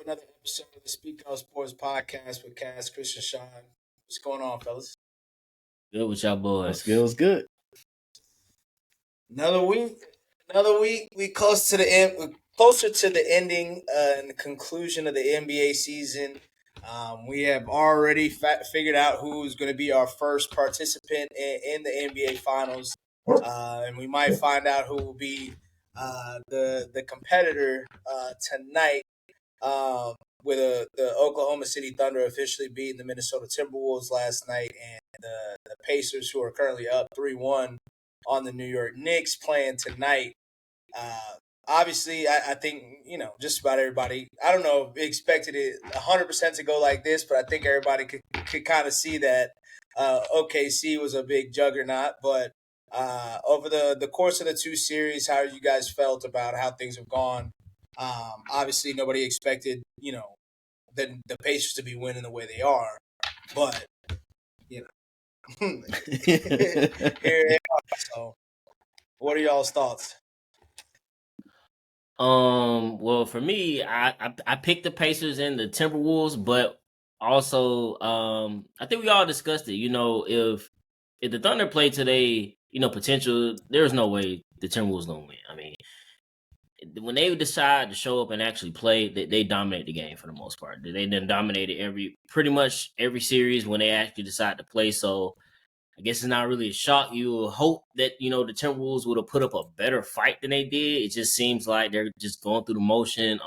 another episode of the Speak Up Sports Podcast with Cass, Chris, and Sean. What's going on, fellas? Good with y'all boys. What's good? Another week. We closer to the ending and the conclusion of the NBA season. We have already figured out who's going to be our first participant in the NBA Finals, and we might find out who will be the competitor tonight. With the Oklahoma City Thunder officially beating the Minnesota Timberwolves last night, and the Pacers, who are currently up 3-1 on the New York Knicks, playing tonight. Obviously, I think, just about everybody, I don't know, expected it 100% to go like this, but I think everybody could kind of see that OKC was a big juggernaut. But over the course of the two series, how you guys felt about how things have gone? Obviously, nobody expected, the Pacers to be winning the way they are, but here they are. So, what are y'all's thoughts? Well, for me, I picked the Pacers and the Timberwolves, but also, I think we all discussed it. If the Thunder play today, potential, there's no way the Timberwolves gonna win. I mean, when they decide to show up and actually play, they dominate the game for the most part. They then dominated pretty much every series when they actually decide to play. So I guess it's not really a shock. You would hope that, the Timberwolves would have put up a better fight than they did. It just seems like they're just going through the motion,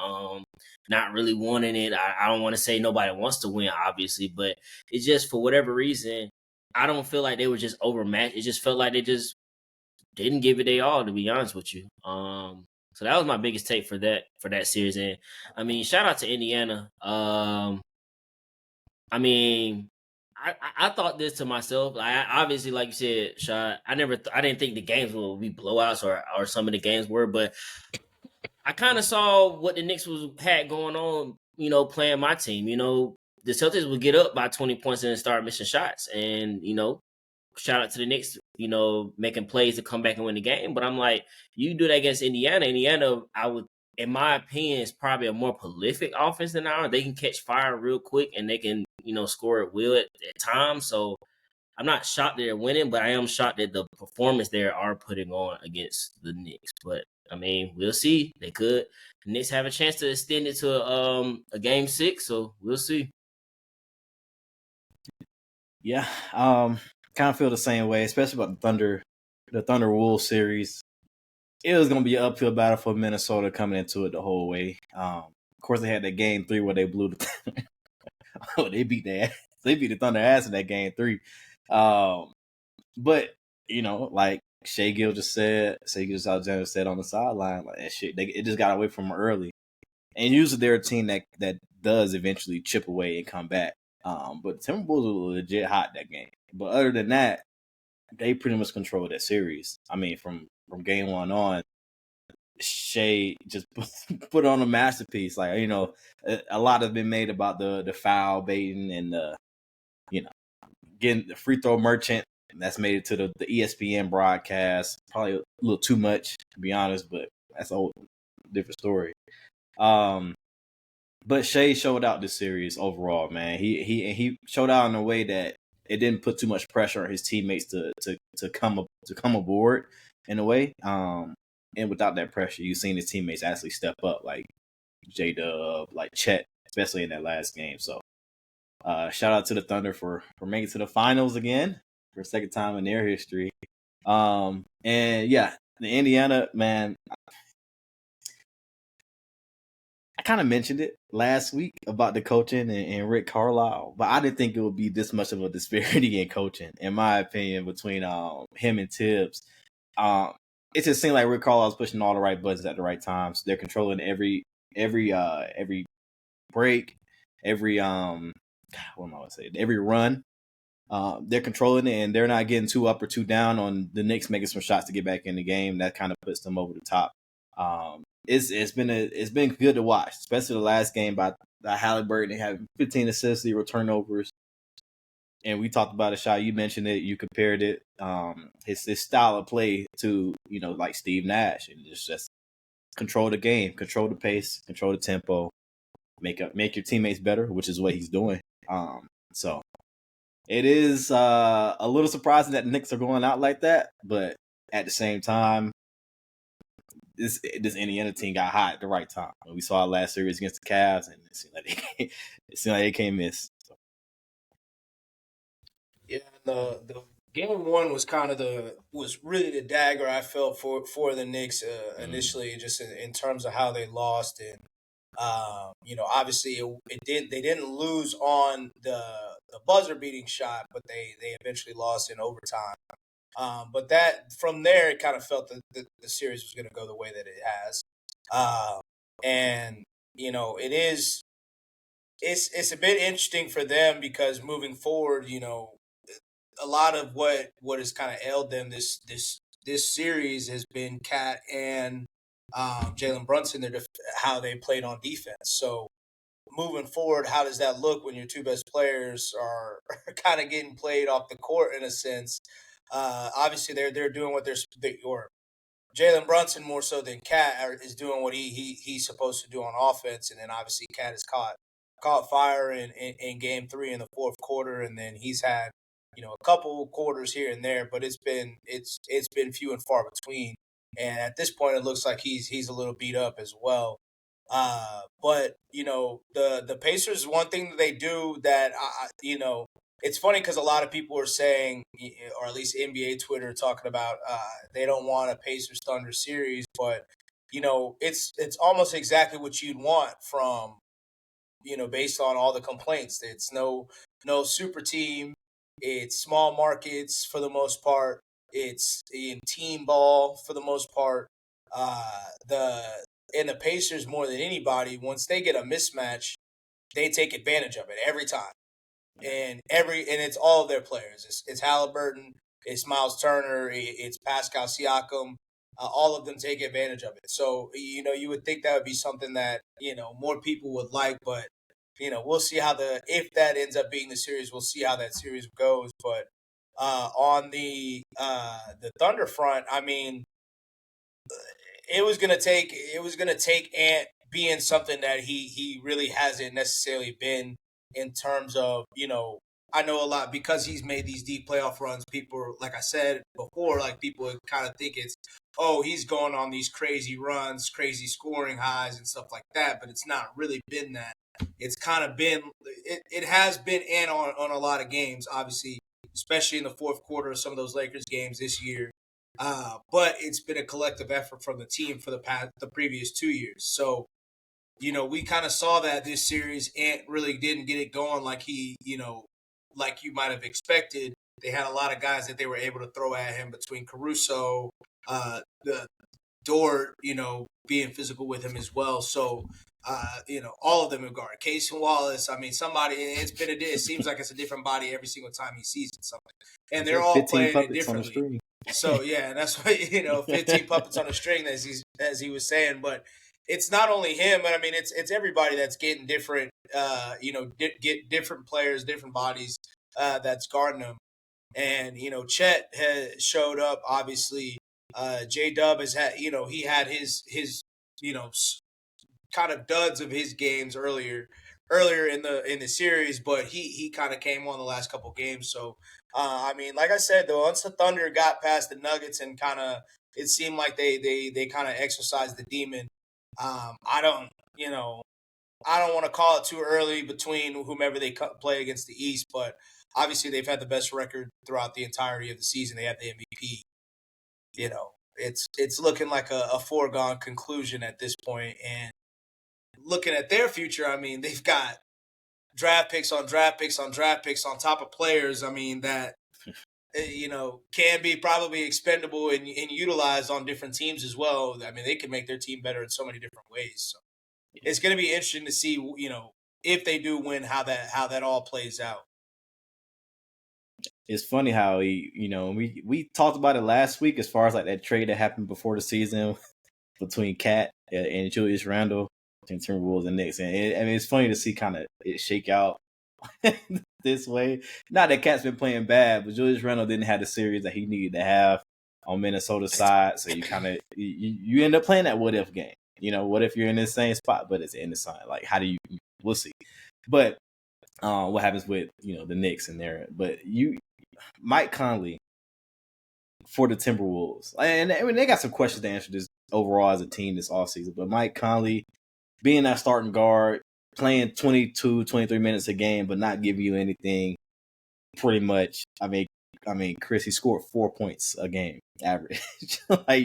not really wanting it. I don't want to say nobody wants to win, obviously, but it's just for whatever reason, I don't feel like they were just overmatched. It just felt like they just didn't give it their all, to be honest with you. So that was my biggest take for that series. And I mean, shout out to Indiana. I thought this to myself. Obviously, like you said, Shad, I didn't think the games would be blowouts or some of the games were, but I kind of saw what the Knicks had going on. Playing my team. The Celtics would get up by 20 points and then start missing shots, and shout out to the Knicks, making plays to come back and win the game. But I'm like, you do that against Indiana. Indiana, in my opinion, is probably a more prolific offense than ours. They can catch fire real quick and they can, score at will at times. So I'm not shocked they're winning, but I am shocked that the performance they are putting on against the Knicks. But I mean, we'll see. They could. The Knicks have a chance to extend it to a game 6, so we'll see. Yeah, kind of feel the same way, especially about the Thunder Wolves series. It was going to be an uphill battle for Minnesota coming into it the whole way. Of course, they had that game 3 where they blew they beat the Thunder ass in that game 3. But like Shai Gilgeous-Alexander said on the sideline, like that shit, it just got away from them early. And usually they're a team that does eventually chip away and come back. But Timberwolves were legit hot that game. But other than that, they pretty much controlled that series. I mean, from game 1 on, Shai just put on a masterpiece. Like, a lot has been made about the foul baiting and the, getting the free throw merchant. That's made it to the ESPN broadcast. Probably a little too much, to be honest, but that's a whole different story. But Shai showed out this series overall, man. He showed out in a way that it didn't put too much pressure on his teammates to come aboard in a way. And without that pressure, you've seen his teammates actually step up, like J-Dub, like Chet, especially in that last game. So shout out to the Thunder for making it to the finals again for a second time in their history. And yeah, the Indiana, man, I kind of mentioned it last week about the coaching and Rick Carlisle, but I didn't think it would be this much of a disparity in coaching, in my opinion, between him and Tibbs. It just seemed like Rick Carlisle was pushing all the right buttons at the right times. They're controlling every break, every every run. They're controlling it, and they're not getting too up or too down on the Knicks making some shots to get back in the game. That kind of puts them over the top. It's been good to watch, especially the last game by Halliburton having 15 assists, 0 turnovers. And we talked about it, Shai. You mentioned it. You compared it, his style of play to, like Steve Nash, and just control the game, control the pace, control the tempo. make your teammates better, which is what he's doing. So it is a little surprising that the Knicks are going out like that, but at the same time, this Indiana team got hot at the right time. We saw it last series against the Cavs, and it seemed like they can't miss. So. Yeah, the game one was kind of was really the dagger I felt for the Knicks initially, just in terms of how they lost, and obviously they didn't lose on the buzzer beating shot, but they eventually lost in overtime. But that from there, it kind of felt that the series was going to go the way that it has, and it's a bit interesting for them because moving forward, a lot of what has kind of ailed them this series has been Cat and Jalen Brunson, how they played on defense. So moving forward, how does that look when your two best players are kind of getting played off the court in a sense? Obviously, they're doing what or Jalen Brunson more so than Cat is doing what he's supposed to do on offense, and then obviously Cat has caught fire in game three in the fourth quarter, and then he's had a couple quarters here and there, but it's been few and far between. And at this point, it looks like he's a little beat up as well. But the Pacers, one thing that they do that it's funny because a lot of people are saying, or at least NBA Twitter talking about they don't want a Pacers Thunder series, but it's almost exactly what you'd want from based on all the complaints. It's no super team. It's small markets for the most part. It's in team ball for the most part. The Pacers more than anybody, once they get a mismatch, they take advantage of it every time. And it's all of their players. It's Halliburton, it's Miles Turner, it's Pascal Siakam. All of them take advantage of it. So you would think that would be something that more people would like, but we'll see if that ends up being the series. We'll see how that series goes. But on the Thunder front, I mean, it was gonna take Ant being something that he really hasn't necessarily been in terms of I know a lot because he's made these deep playoff runs. People, like I said before, like people kind of think it's he's going on these crazy runs, crazy scoring highs and stuff like that, but it's not really been that. It's kind of been it has been in on a lot of games, obviously, especially in the fourth quarter of some of those Lakers games this year. But it's been a collective effort from the team for the previous 2 years. So, we kind of saw that this series, Ant really didn't get it going like like you might have expected. They had a lot of guys that they were able to throw at him between Caruso, the Dort, being physical with him as well. So, all of them have guarded. Case and Wallace. I mean, it seems like it's a different body every single time he sees it. Something, and they're all playing it differently. So yeah, that's why 15 puppets on a string, as he was saying. But it's not only him, but I mean it's everybody that's getting different. Get different players, different bodies that's guarding them. And Chet has showed up. Obviously, J Dub has had he had his kind of duds of his games earlier in the series, but he kind of came on the last couple games. So I mean, like I said, though, once the Thunder got past the Nuggets and kind of it seemed like they kind of exercised the demon. I don't want to call it too early between whomever they play against the East, but obviously they've had the best record throughout the entirety of the season. They have the MVP. It's looking like a foregone conclusion at this point. And looking at their future, I mean, they've got draft picks on draft picks on draft picks on top of players. I mean, that can be probably expendable and utilized on different teams as well. I mean, they can make their team better in so many different ways. So it's going to be interesting to see, if they do win, how that all plays out. It's funny how we talked about it last week as far as like that trade that happened before the season between Cat and Julius Randle between Timberwolves and Knicks, and it's funny to see kind of it shake out this way. Not that Cat's been playing bad, but Julius Randle didn't have the series that he needed to have on Minnesota's side, so you kind of you end up playing that what if game. What if you're in the same spot, but it's in the sun? Like, how do you we'll see. But what happens with the Knicks in there? But Mike Conley for the Timberwolves, and I mean they got some questions to answer this overall as a team this offseason. But Mike Conley being that starting guard, playing 22, 23 minutes a game, but not giving you anything, pretty much. I mean, Chris, he scored 4 points a game average. I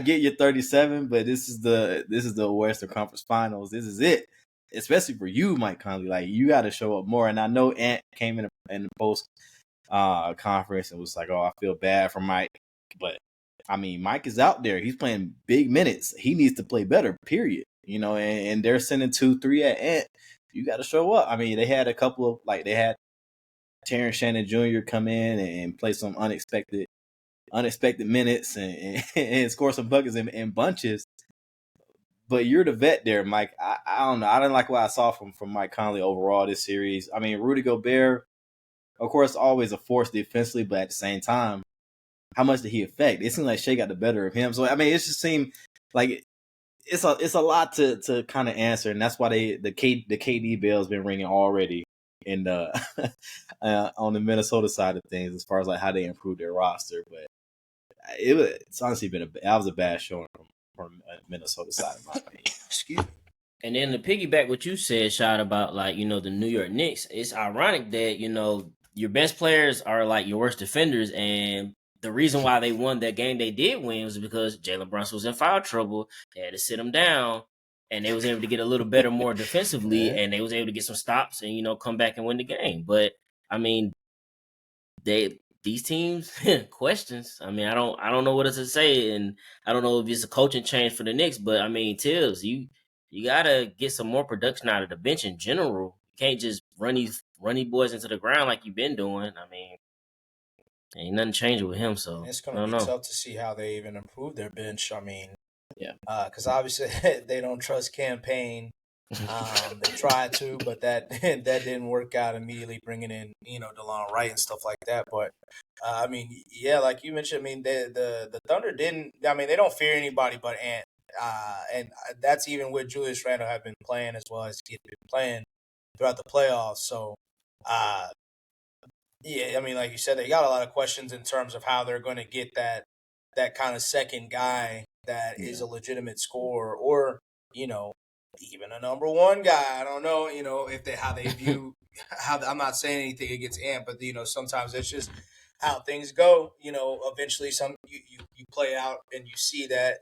get your 37, but this is the Western Conference Finals. This is it, especially for you, Mike Conley. Like, you got to show up more. And I know Ant came in the post conference and was like, "Oh, I feel bad for Mike," but I mean, Mike is out there. He's playing big minutes. He needs to play better. Period. And they're sending 2-3 at Ant. You got to show up. I mean, they had a couple of they had Terrence Shannon Jr. come in and play some unexpected minutes and score some buckets in bunches. But you're the vet there, Mike. I don't know. I didn't like what I saw from Mike Conley overall this series. I mean, Rudy Gobert, of course, always a force defensively, but at the same time, how much did he affect? It seemed like Shea got the better of him. So, I mean, it just seemed like it's a lot to kind of answer, and that's why the KD bell has been ringing already in the on the Minnesota side of things as far as like how they improved their roster. But it's honestly been a bad showing from Minnesota side, in my opinion. Excuse me. And then to piggyback what you said, Shot, about the New York Knicks, it's ironic that your best players are like your worst defenders, and the reason why they won that game they did win was because Jalen Brunson was in foul trouble. They had to sit him down, and they was able to get a little better more defensively, and they was able to get some stops and come back and win the game. But I mean, these teams questions. I mean, I don't know what else to say, and I don't know if it's a coaching change for the Knicks. But I mean, Tibbs, you gotta get some more production out of the bench in general. You can't just run these boys into the ground like you've been doing. I mean, ain't nothing changing with him. So It's going to be tough to see how they even improve their bench. I mean, yeah, because obviously they don't trust Campaign. They tried to, but that didn't work out immediately. Bringing in DeLon Wright and stuff like that. But I mean, yeah, like you mentioned, I mean the Thunder didn't. I mean, they don't fear anybody but Ant. And that's even with Julius Randle have been playing as well as he's been playing throughout the playoffs. So, yeah, I mean, like you said, they got a lot of questions in terms of how they're going to get that kind of second guy that is a legitimate scorer, or even a number one guy. I don't know, if how they view how. I'm not saying anything against Ant, but sometimes it's just how things go. Eventually, you play out and you see that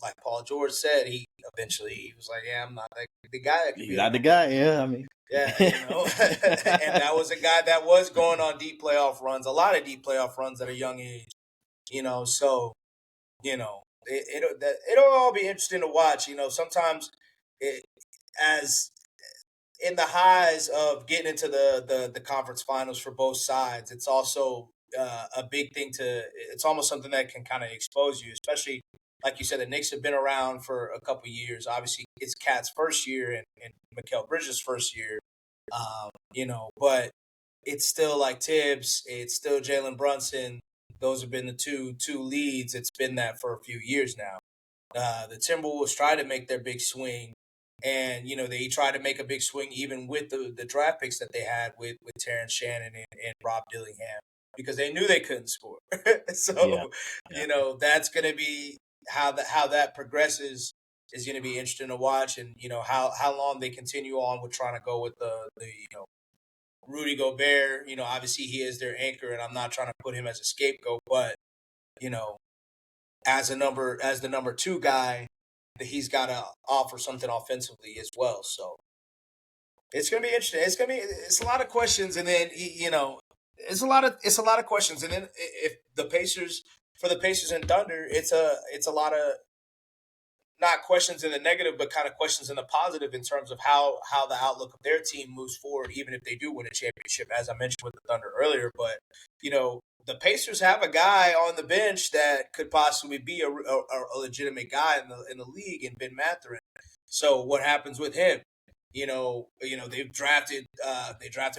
like Paul George said, he was like, "Yeah, I'm not the guy that could be not the guy." Yeah, I mean, yeah, and that was a guy that was going on deep playoff runs, a lot of deep playoff runs at a young age. So it'll all be interesting to watch. Sometimes as in the highs of getting into the conference finals for both sides, it's also a big thing it's almost something that can kind of expose you, especially like you said, the Knicks have been around for a couple years. Obviously, it's Cat's first year and Mikal Bridges' first year, but it's still like Tibbs, it's still Jalen Brunson. Those have been the two leads. It's been that for a few years now. The Timberwolves try to make their big swing, and they try to make a big swing even with the draft picks that they had with Terrence Shannon and Rob Dillingham, because they knew they couldn't score. So that's going to be how that progresses is going to be interesting to watch, and how long they continue on with trying to go with the Rudy Gobert. Obviously he is their anchor, and I'm not trying to put him as a scapegoat, but as the number two guy, he's got to offer something offensively as well. So it's going to be interesting. It's a lot of questions, and then it's a lot of questions, and then if the Pacers and Thunder, it's a lot of not questions in the negative, but kind of questions in the positive in terms of how the outlook of their team moves forward, even if they do win a championship, as I mentioned with the Thunder earlier. But the Pacers have a guy on the bench that could possibly be a legitimate guy in the league, in Ben Mathurin. So what happens with him? They've drafted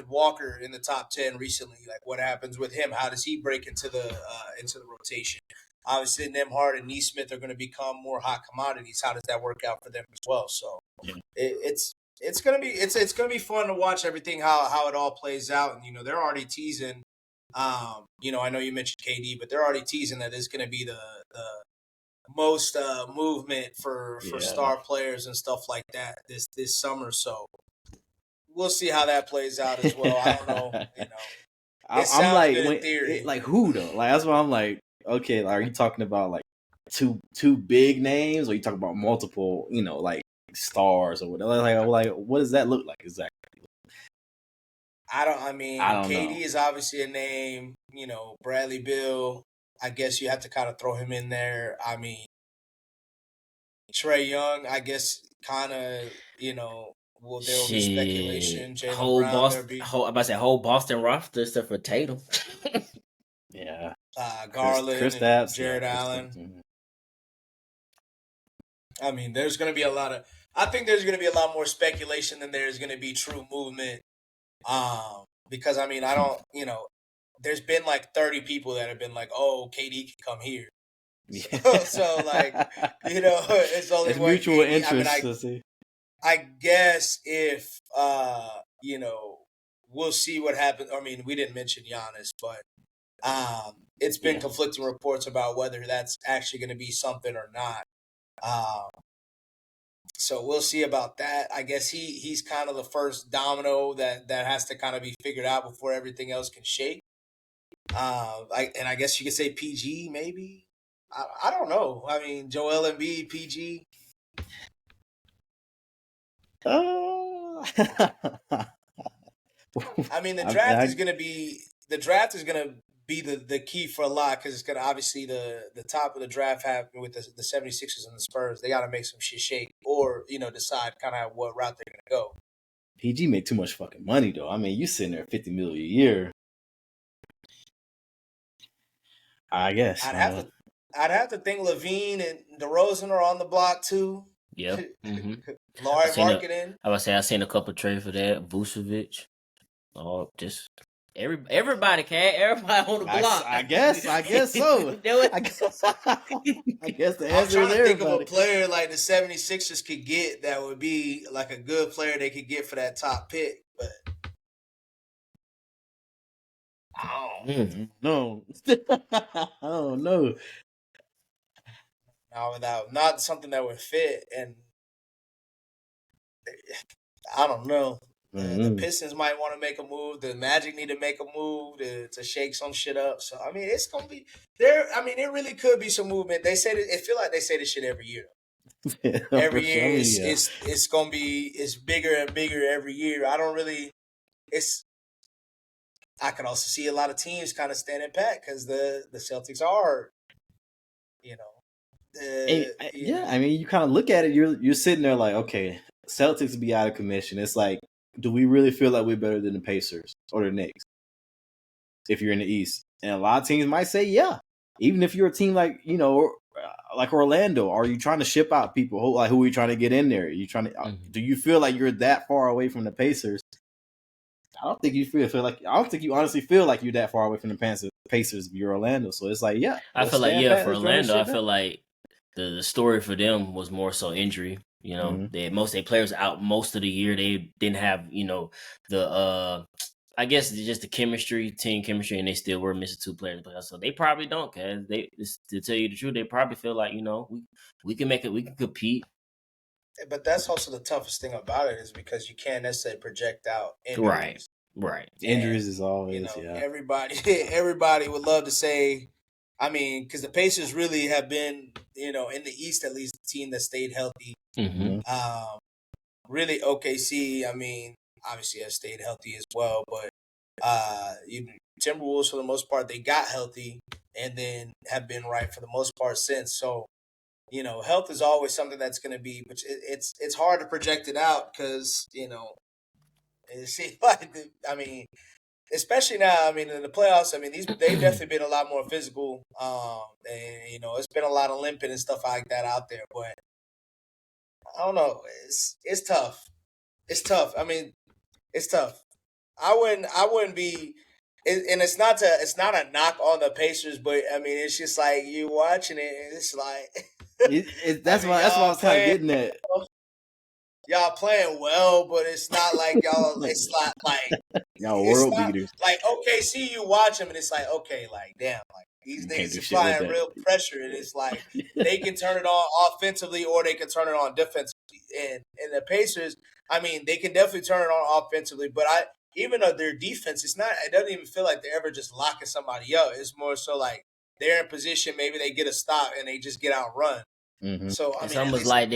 Walker in the top 10 recently. Like, what happens with him? How does he break into the rotation? Obviously, Nembhard and Neesmith are going to become more hot commodities. How does that work out for them as well? So it's it's gonna be fun to watch everything how it all plays out, and they're already teasing. I know you mentioned KD, but they're already teasing that it's gonna be the most movement for Yeah. star players and stuff like that this summer. So we'll see how that plays out as well. I don't know. It I'm sounds like, good in theory. like who though? Like that's why I'm like, okay, like, are you talking about like two big names, or you talking about multiple, like stars or whatever? Like what does that look like exactly? I I mean, don't know. KD is obviously a name. Bradley Beal. I guess you have to kind of throw him in there. I mean, Trey Young. I guess kind of. Well, there will be Shit, speculation. Jalen whole Brown. There'll Boston, be I'm about to say whole Boston roster except for Tatum. Yeah, Garland and Kristaps, Jared Allen. Mhm. I mean, there's going to be a lot of. I think there's going to be a lot more speculation than there's going to be true movement. Because I mean, I don't. There's been like 30 people that have been like, "Oh, KD can come here." Yeah. So like, it's only It's one mutual KD. interest to see. I guess if we'll see what happens. I mean, we didn't mention Giannis, but it's been Yeah. conflicting reports about whether that's actually going to be something or not. Um, so we'll see about that. I guess he's kind of the first domino that has to kind of be figured out before everything else can shake. I guess you could say PG maybe. I don't know. I mean, Joel Embiid, PG. Oh. I mean, the I, draft I, is gonna be the key for a lot because it's gonna obviously the top of the draft happened with the 76ers and the Spurs. They got to make some shit shake or decide kind of what route they're gonna go. PG make too much fucking money though. I mean, you sitting there $50 million a year. I guess. I'd have to think Levine and DeRozan are on the block too. Yeah. Mm-hmm. Laurie Marketing. I seen a couple trades for that. Vucevic. Oh, just everybody, everybody on the block. I guess so. I guess the I'm answer trying is to think of everybody. a player like the 76ers could get that would be like a good player they could get for that top pick, but I don't No. I don't know. not something that would fit, and I don't know. The Pistons might want to make a move. The Magic need to make a move to shake some shit up. So I mean, it's gonna be there. I mean, it really could be some movement. They say it feel like they say this shit every year. Every year it's gonna be bigger and bigger every year. I don't really. I can also see a lot of teams kind of standing pat because the Celtics are, I mean, you kind of look at it. You're sitting there like, okay, Celtics will be out of commission. It's like, do we really feel like we're better than the Pacers or the Knicks? If you're in the East, and a lot of teams might say, yeah. Even if you're a team like like Orlando, are you trying to ship out people? Who are you trying to get in there? You trying to? Do you feel like you're that far away from the Pacers? I don't think you feel like. I don't think you honestly feel like you're that far away from the Pacers if you're Orlando. So it's like, yeah. I feel like for Orlando, I feel like the story for them was more so injury. They most of their players out most of the year. They didn't have the I guess it's just the team chemistry, and they still were missing two players. So they probably don't, cause to tell you the truth, they probably feel like we can make it, we can compete. But that's also the toughest thing about it is because you can't necessarily project out injuries. Right. Injuries is always everybody would love to say. I mean, because the Pacers really have been, in the East at least, the team that stayed healthy. Mm-hmm. Really, OKC. I mean, obviously has stayed healthy as well, but Timberwolves for the most part they got healthy and then have been right for the most part since. So, health is always something that's going to be, which it's hard to project it out because it seems like I mean. Especially now, I mean, in the playoffs, I mean, they've definitely been a lot more physical. And it's been a lot of limping and stuff like that out there. But I don't know. It's tough. It's tough. I mean, it's tough. I wouldn't be. And it's not a knock on the Pacers, but I mean, it's just like you watching it, and it's like that's what I was kind of getting at. y'all playing well, but it's not like y'all. It's not like Y'all it's world not beaters. like OKC. You watch them, and it's like okay, like damn, like these You can't niggas do shit with applying that. real pressure, and it's like they can turn it on offensively or they can turn it on defensively. And the Pacers, I mean, they can definitely turn it on offensively, but even though their defense, it doesn't even feel like they're ever just locking somebody up. It's more so like they're in position, maybe they get a stop and they just get outrun. Mm-hmm. So I It's mean, at almost least, like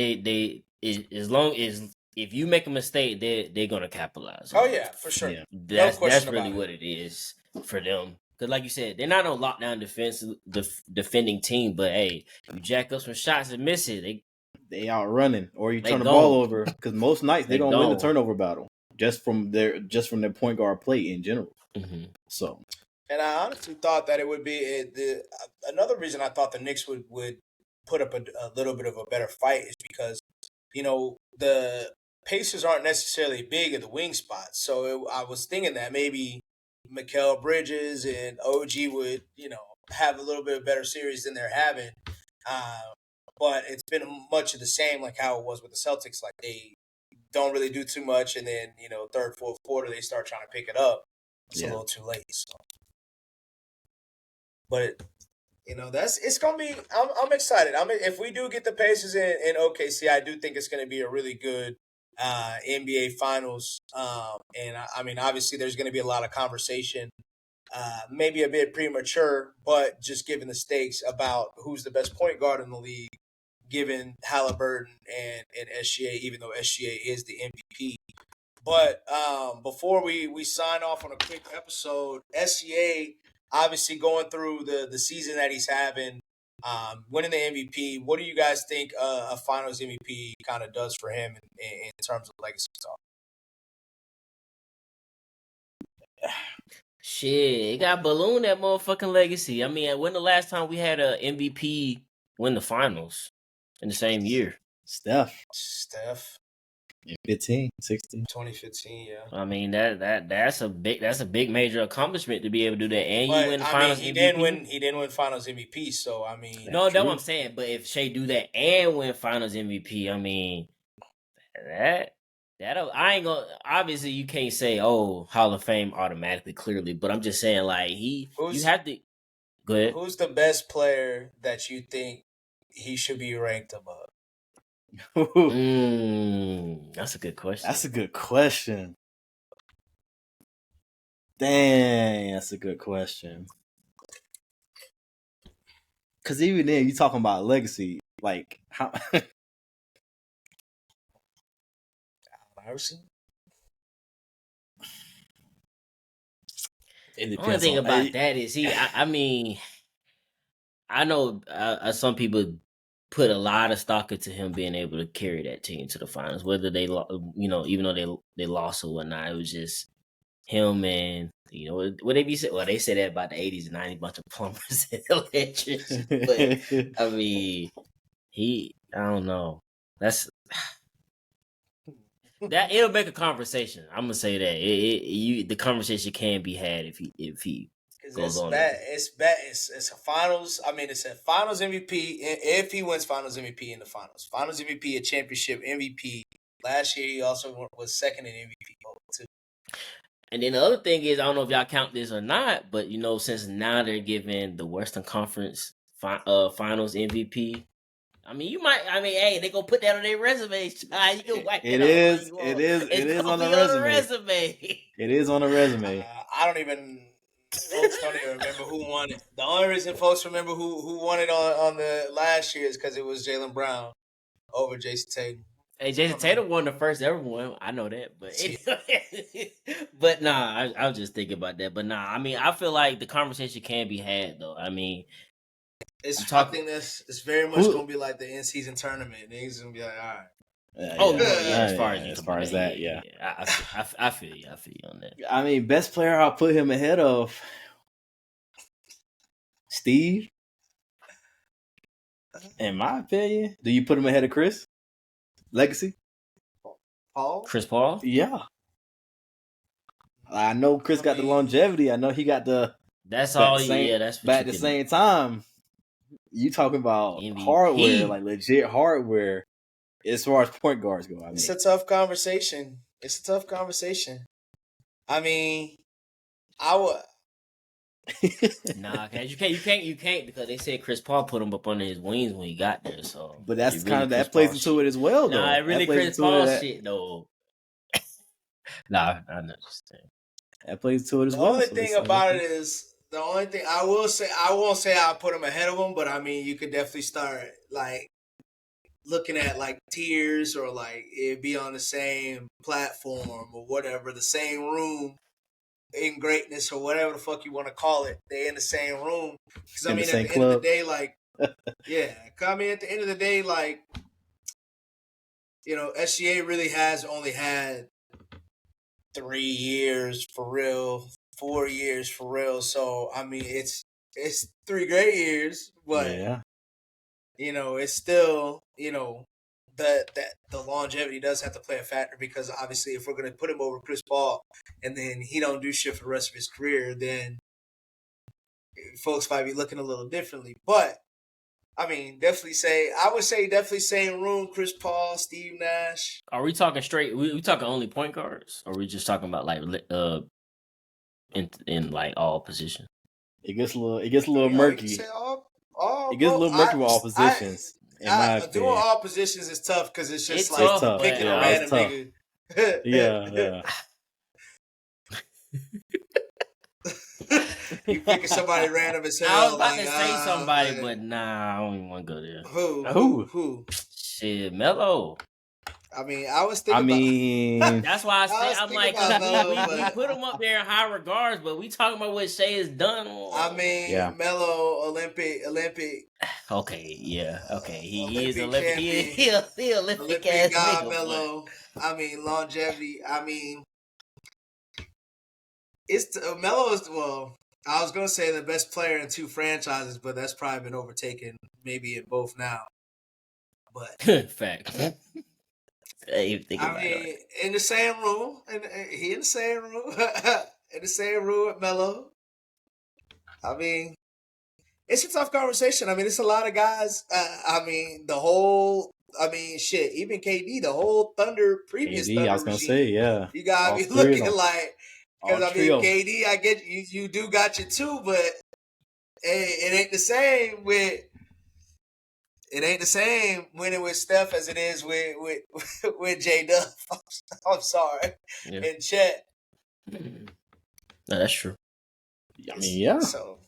as long as if you make a mistake, they're gonna capitalize. oh On it. yeah, for sure. Yeah. No question That's about really it. what it is for them. Because like you said, they're not on lockdown defending team. But hey, you jack up some shots and miss it, They out running, or you They turn the gone. ball over. Because most nights they They don't win the gone. turnover battle just from their point guard play in general. Mm-hmm. So, And I honestly thought that it would be another reason I thought the Knicks would put up a little bit of a better fight is because the Pacers aren't necessarily big at the wing spot. So I was thinking that maybe Mikal Bridges and OG would have a little bit of better series than they're having. But it's been much of the same like how it was with the Celtics. Like they don't really do too much, and then third, fourth quarter they start trying to pick it up. It's a little too late. So. But it's gonna be. I'm excited. If we do get the Pacers in OKC, I do think it's gonna be a really good NBA Finals. And I mean, obviously, there's gonna be a lot of conversation. Maybe a bit premature, but just given the stakes about who's the best point guard in the league, given Halliburton and SGA, even though SGA is the MVP. But before we sign off on a quick episode, SGA obviously going through the season that he's having, winning the MVP. What do you guys think a Finals MVP kind of does for him in terms of legacy talk? Shit, it got balloon that motherfucking legacy. I mean, when the last time we had a MVP win the finals in the same year? Steph. 15, 16. 2015, yeah. I mean that's a big major accomplishment to be able to do that, and you win the finals he MVP. He didn't win Finals MVP, so I mean, No, that's what I'm saying. But if Shea do that and win Finals MVP, I mean that I ain't gonna. Obviously, you can't say Hall of Fame automatically, clearly. But I'm just saying, like you have to go ahead. Who's the best player that you think he should be ranked above? That's a good question. That's a good question. Dang, that's a good question. Because even then, you talking about legacy, like how? Iverson. The only thing about that is I mean, I know some people put a lot of stock into him being able to carry that team to the finals, whether they, even though they lost or whatnot. It was just him and what they be said. Well, they said that about the 80s and 90s, bunch of plumbers and electricians. But I mean, I don't know. That's that it'll make a conversation. I'm gonna say that the conversation can be had if he goes on. It's a finals. I mean, it's a Finals MVP if he wins Finals MVP in the finals. Finals MVP, a championship MVP. Last year, he also was second in MVP too. And then the other thing is, I don't know if y'all count this or not, but since now they're giving the Western Conference Finals MVP. I mean, hey, they gonna put that on their resume. You can wipe it is on the resume. It is on the resume. Folks don't even remember who won it. The only reason folks remember who won it on the last year is because it was Jaylen Brown over Jason Tatum. Hey, Jason Tatum won the first ever one. I know that, but but nah, I was just thinking about that. But nah, I mean, I feel like the conversation can be had though. I mean, I think it's very much gonna be like the in-season tournament. Niggas gonna be like, all right. As far as that, yeah. I feel you. I feel you on that. I mean, best player I'll put him ahead of Steve. In my opinion, do you put him ahead of Chris? Legacy? Paul? Chris Paul? Yeah. I know Chris got the longevity. I know he got the. That's all. That's. But at the same time, you talking about MVP. hardware, like legit hardware. as far as point guards go, It's a tough conversation. I mean, I would. Nah, cause you can't because they said Chris Paul put him up under his wings when he got there. So, but that's it kind of Chris that plays Paul into shit. it as well, though. Nah, it really That plays Chris into Paul it, shit though. Nah, I understand. that plays into it as The well. only So thing it's like, about okay. it is the only thing I will say. I won't say I'll put him ahead of him, but I mean, you could definitely start like looking at like tiers or like it'd be on the same platform or whatever, the same room in greatness or whatever the fuck you want to call it. They in the same room because I In the mean, at same the end of the club. day, like yeah, 'cause I mean, at the end of the day, like SGA really has only had 3 years for real, 4 years for real. So I mean, it's 3 great years, but Yeah. it's still that the longevity does have to play a factor because obviously if we're gonna put him over Chris Paul and then he don't do shit for the rest of his career, then folks might be looking a little differently. But I mean, I would say definitely same room, Chris Paul, Steve Nash. Are we talking straight? We talking only point guards, or we just talking about like in like all positions? It gets a little I mean, you can murky. say all It gets a bro. little murky with all positions, in my Doing opinion. all positions is tough because it's just It's like tough, It's tough. picking a Yeah, random it's tough. nigga. Yeah. You picking somebody random as hell. I was about like, to say somebody, man. but nah, I don't even want to go there. Who? Shit, Melo. I mean, I was I thinking mean, That's why I say was I'm thinking like, about Melo, we but put him up there in high regards, but we talking about what Shea has done. I mean, Yeah. Melo, Olympic, Okay, yeah, okay. He is Olympic Olympic. champion, He Olympic Olympic ass god, nigga. Melo. I mean, longevity. I mean, Melo is I was gonna say the best player in 2 franchises, but that's probably been overtaken maybe in both now. But Fact. I didn't even think I about mean, it. in the same room, and he in the same room, in the same room with Melo. I mean, it's a tough conversation. I mean, it's a lot of guys. I mean, shit, even KD, the whole previous KD, I Thunder was gonna regime. say, yeah. You gotta All be three of looking them. like, All because I trio. mean, KD, I get you. You do got you too, but it ain't the same with. It ain't the same winning with Steph as it is with with J Dub. I'm sorry, Yeah. and Chet. No, that's true. I mean, yeah. So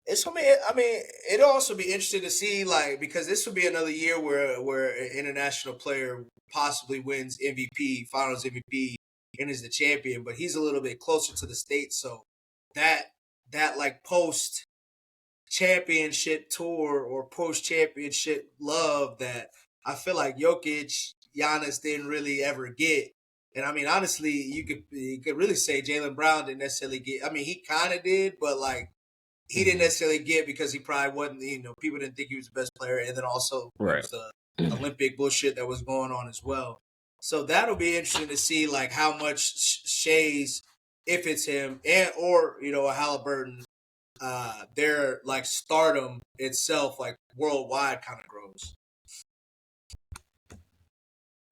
it's gonna be. I mean, it'll also be interesting to see, like, because this will be another year where an international player possibly wins MVP, Finals MVP, and is the champion. But he's a little bit closer to the States, so that like post championship tour or post championship love that I feel like Jokic, Giannis didn't really ever get. And I mean, honestly, you could really say Jaylen Brown didn't necessarily get. I mean, he kind of did, but like he didn't necessarily get because he probably wasn't. People didn't think he was the best player, and then also Right. was the Olympic bullshit that was going on as well. So that'll be interesting to see, like how much Shay's, if it's him, and or a Halliburton, their like stardom itself, like worldwide, kind of grows.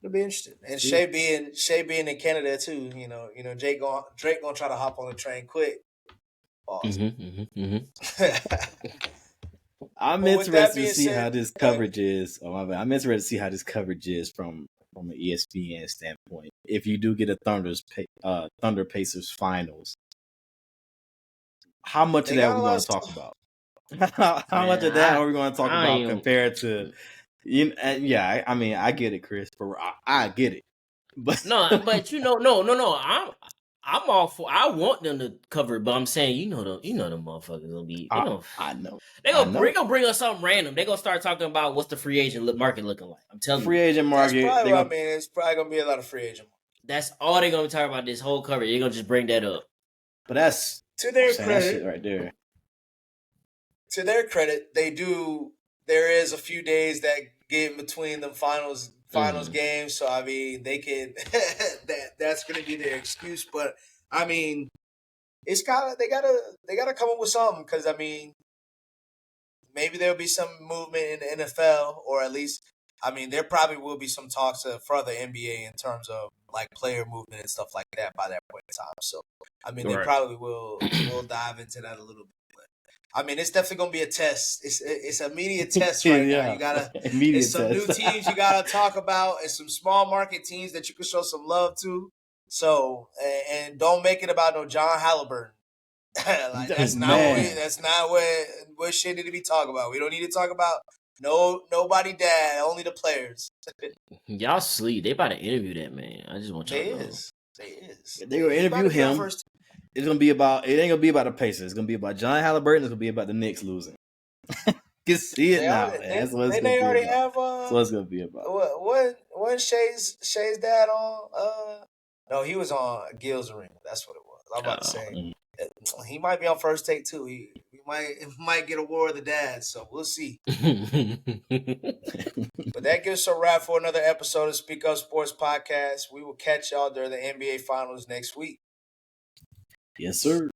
It'll be interesting, and Shea being in Canada too. Drake gonna try to hop on the train quick. I'm But with that interested to being see said, how this coverage is. Oh my bad. I'm interested to see how this coverage is from an ESPN standpoint. If you do get a Thunder Pacers finals, how much of that are we going to talk about? How much of that are we going to talk about compared to yeah, I mean, I get it, Chris. I get it. But no. I'm all for. I want them to cover it, but I'm saying, them motherfuckers gonna be. I know. They gonna bring us something random. They gonna start talking about what's the free agent market looking like. I'm telling you, free agent market. That's probably what I mean. It's probably gonna be a lot of free agent. That's all they're gonna talk about this whole cover. They're gonna just bring that up. But that's to their credit, that shit right there. To their credit, they do. There is a few days that get in between the finals games, so I mean they can. That's going to be their excuse, but I mean, they gotta come up with something because I mean, maybe there'll be some movement in the NFL, or at least I mean, there probably will be some talks for the NBA in terms of like player movement and stuff like that by that point in time. So, I mean, they Right. probably will dive into that a little bit. But, I mean, it's definitely gonna be a test. It's a media test right now. You gotta. immediate It's some new test. teams you gotta talk about, and some small market teams that you can show some love to. So, and don't make it about no John Halliburton. Like that's not what shit need to be talking about. We don't need to talk about nobody dad, only the players. Y'all sleep. They about to interview that man. I just want y'all to know. They is. They gonna interview him. It's gonna be about. It ain't gonna be about the Pacers. It's gonna be about John Halliburton. It's gonna be about the Knicks losing. Can see it now. That's what it's gonna be about. That's what it's gonna be about. What Shay's dad on? No, he was on Gil's Arena. That's what it was. I'm about to say he might be on First Take too. He might get a War of the Dads. So we'll see. But that gives us a wrap for another episode of Speak Up Sports Podcast. We will catch y'all during the NBA Finals next week. Yes, sir.